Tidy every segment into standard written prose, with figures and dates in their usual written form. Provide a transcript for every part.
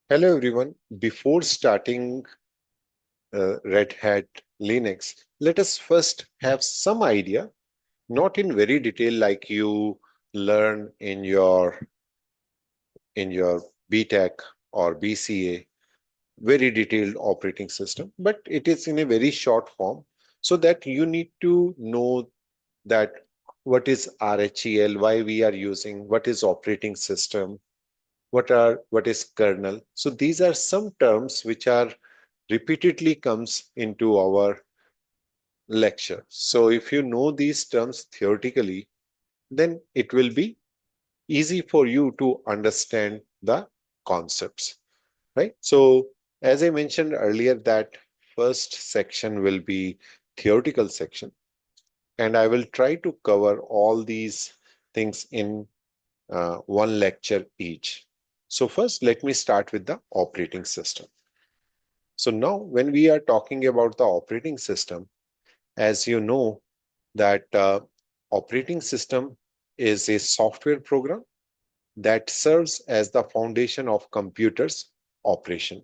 Hello everyone. Before starting Red Hat Linux, let us first have some idea, not in very detail like you learn in your BTech or BCA, very detailed operating system, but it is in a very short form so that you need to know that what is RHEL, why we are using, what is operating system, what is kernel. So these are some terms which are repeatedly comes into our lecture. So if you know these terms theoretically, then it will be easy for you to understand the concepts, right? So as I mentioned earlier, that first section will be theoretical section, and I will try to cover all these things in one lecture each. So first, let me start with the operating system. So now when we are talking about the operating system, as you know that operating system is a software program that serves as the foundation of computers operation.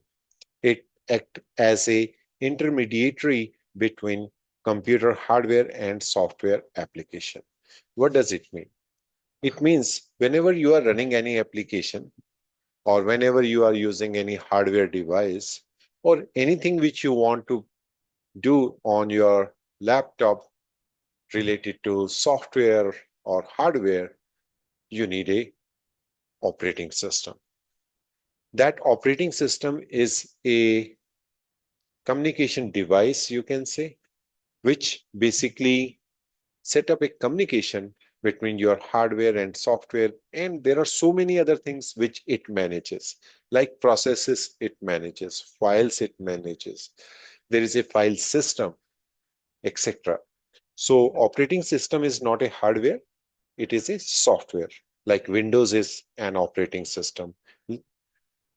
It acts as a intermediary between computer hardware and software application. What does it mean? It means whenever you are running any application or whenever you are using any hardware device or anything which you want to do on your laptop related to software or hardware, you need a operating system. That operating system is a communication device, you can say, which basically set up a communication between your hardware and software. And there are so many other things which it manages, like processes it manages, files it manages. There is a file system, etc. So operating system is not a hardware, it is a software. Like Windows is an operating system.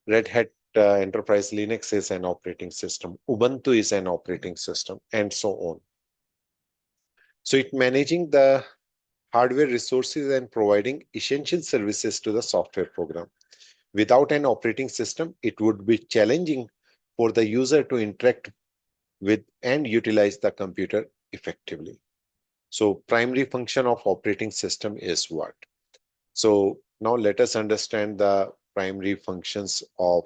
Red Hat Enterprise Linux is an operating system. Ubuntu is an operating system, and so on. So it managing the hardware resources and providing essential services to the software program. Without an operating system, it would be challenging for the user to interact with and utilize the computer effectively. So primary function of operating system is what? So now let us understand the primary functions of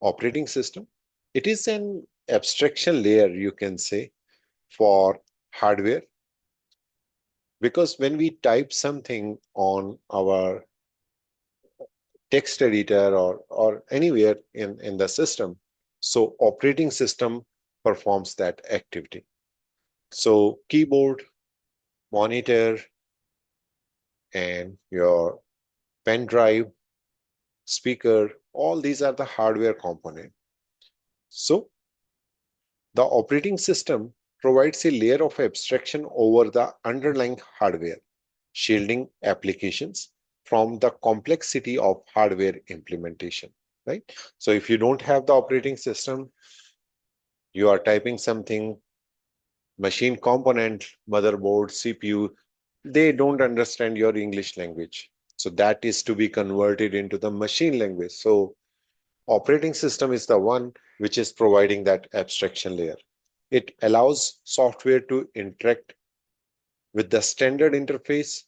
operating system. It is an abstraction layer, you can say, for hardware, because when we type something on our text editor or anywhere in the system, so operating system performs that activity. So keyboard, monitor, and your pen drive, speaker, all these are the hardware component. So the operating system provides a layer of abstraction over the underlying hardware, shielding applications from the complexity of hardware implementation, right? So if you don't have the operating system, you are typing something, machine component, motherboard, CPU, they don't understand your English language. So that is to be converted into the machine language. So operating system is the one which is providing that abstraction layer. It allows software to interact with the standard interface,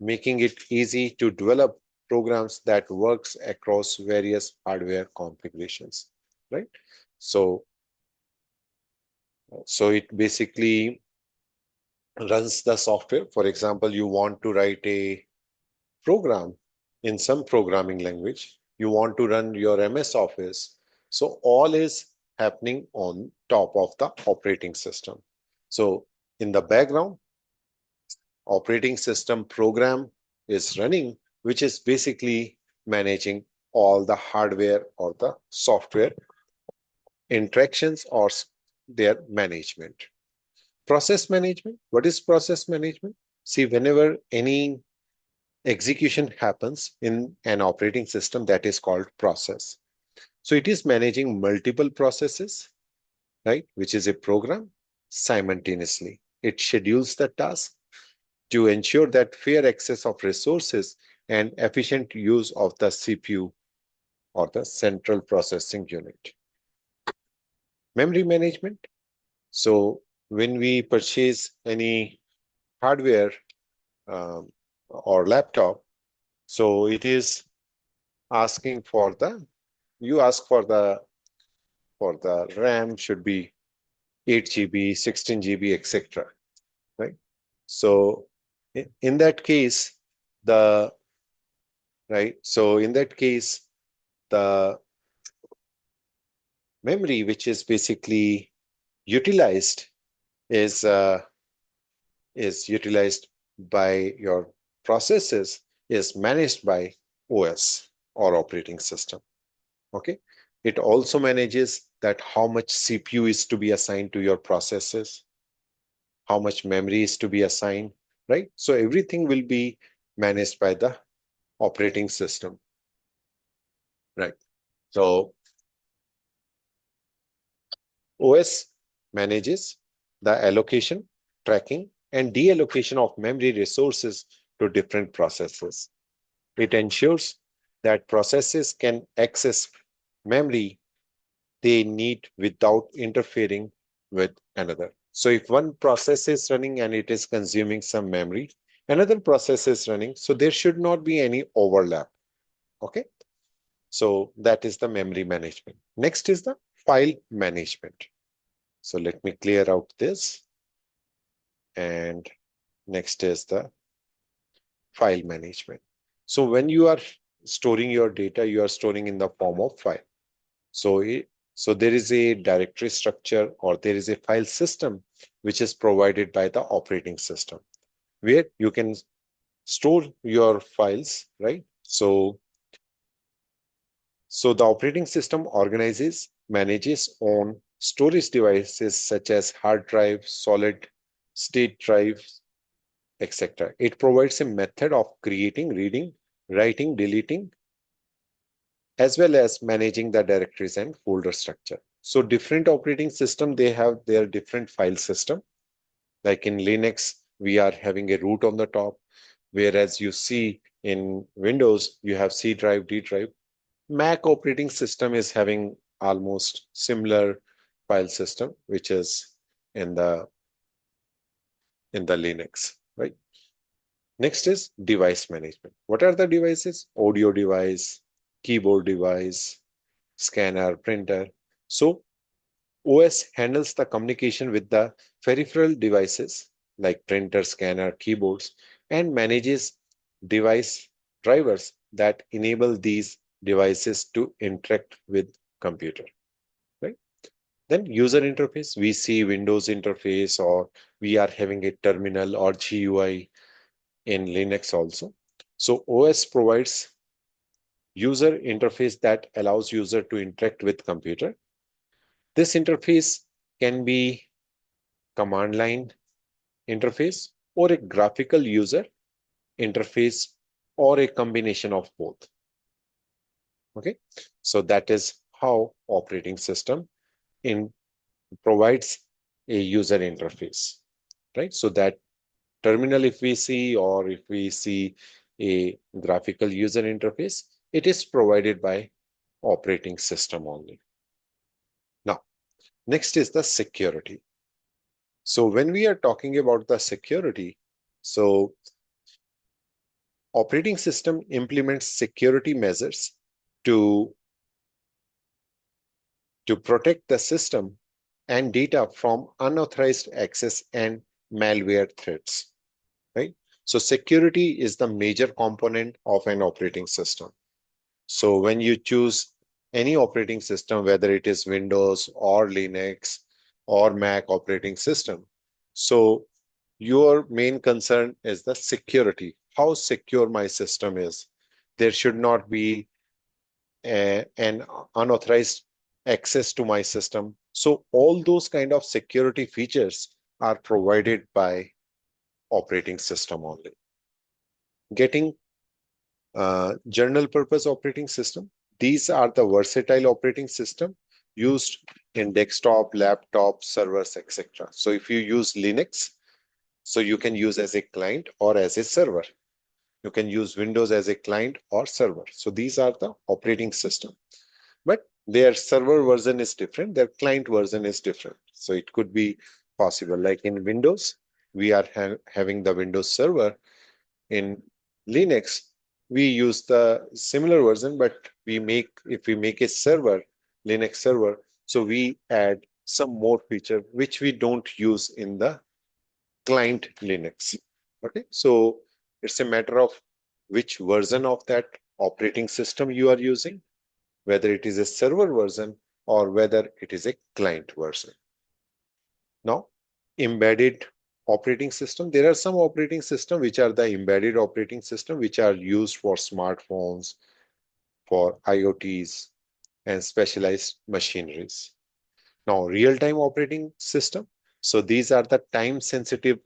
making it easy to develop programs that works across various hardware configurations, right? So, so it basically runs the software. For example, you want to write a program in some programming language, you want to run your MS Office. So all is happening on top of the operating system. So in the background, operating system program is running, which is basically managing all the hardware or the software interactions or their management. Process management. What is process management? See, whenever any execution happens in an operating system, that is called process. So it is managing multiple processes, right? Which is a program simultaneously. It schedules the task to ensure that fair access of resources and efficient use of the CPU or the central processing unit. Memory management. So when we purchase any hardware or laptop, so it is asking for the, you ask for the RAM should be 8 GB, 16 GB, etc. Right? So in that case, the right. So in that case, the memory which is basically utilized is utilized by your processes is managed by OS or operating system. Okay. It also manages that how much CPU is to be assigned to your processes, how much memory is to be assigned, right? So everything will be managed by the operating system, right? So OS manages the allocation, tracking, and deallocation of memory resources to different processes. It ensures that processes can access memory they need without interfering with another. So if one process is running and it is consuming some memory, another process is running, so there should not be any overlap. Okay. So that is the memory management. Next is the file management. So let me clear out this. And next is the file management. So when you are storing your data, you are storing in the form of file. So, so there is a directory structure or there is a file system which is provided by the operating system where you can store your files, right? So the operating system organizes, manages on storage devices such as hard drive, solid state drives, etc. It provides a method of creating, reading, writing, deleting, as well as managing the directories and folder structure. So different operating system, they have their different file system. Like in Linux, we are having a root on the top, whereas you see in Windows, you have C drive, D drive. Mac operating system is having almost similar file system, which is in the Linux, right? Next is device management. What are the devices? Audio device, keyboard device, scanner, printer. So OS handles the communication with the peripheral devices like printer, scanner, keyboards, and manages device drivers that enable these devices to interact with computer. Right? Then user interface, we see Windows interface, or we are having a terminal or GUI in Linux also. So OS provides user interface that allows user to interact with computer. This interface can be command line interface or a graphical user interface or a combination of both. Okay, so that is how operating system provides a user interface, right? So that terminal, if we see, or if we see a graphical user interface, it is provided by operating system only. Now, next is the security. So when we are talking about the security, so operating system implements security measures to protect the system and data from unauthorized access and malware threats, right? So security is the major component of an operating system. So when you choose any operating system, whether it is Windows or Linux or Mac operating system, so your main concern is the security, how secure my system is. There should not be an unauthorized access to my system. So all those kind of security features are provided by operating system only. Getting general purpose operating system. These are the versatile operating system used in desktop, laptop, servers, etc. So if you use Linux, so you can use as a client or as a server. You can use Windows as a client or server. So these are the operating system, but their server version is different, their client version is different. So it could be possible, like in Windows, we are having the Windows server. In Linux, we use the similar version, but if we make a server, Linux server, so we add some more feature which we don't use in the client Linux. Okay, so it's a matter of which version of that operating system you are using, whether it is a server version or whether it is a client version. Now, embedded operating system. There are some operating system which are the embedded operating system which are used for smartphones, for IoTs, and specialized machineries. Now, real-time operating system. So these are the time-sensitive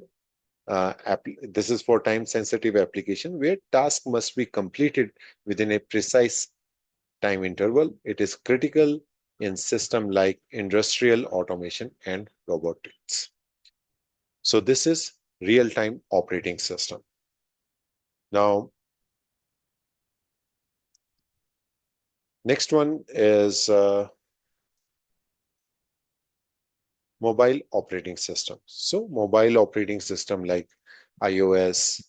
this is for time-sensitive application where task must be completed within a precise time interval. It is critical in system like industrial automation and robotics. So this is real-time operating system. Now, next one is mobile operating system. So mobile operating system like iOS,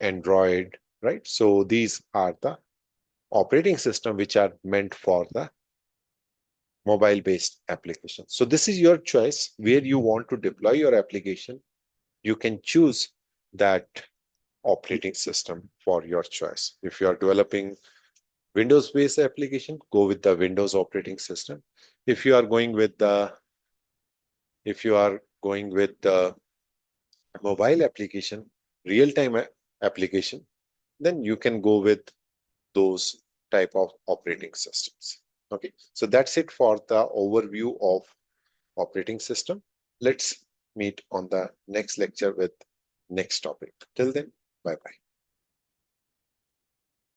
Android, right? So these are the operating system which are meant for the mobile-based application. So this is your choice where you want to deploy your application. You can choose that operating system for your choice. If you are developing Windows-based application, go with the Windows operating system. If you are going with the mobile application, real-time application, then you can go with those type of operating systems. Okay, so that's it for the overview of operating system. Let's meet on the next lecture with next topic. Till then, bye bye.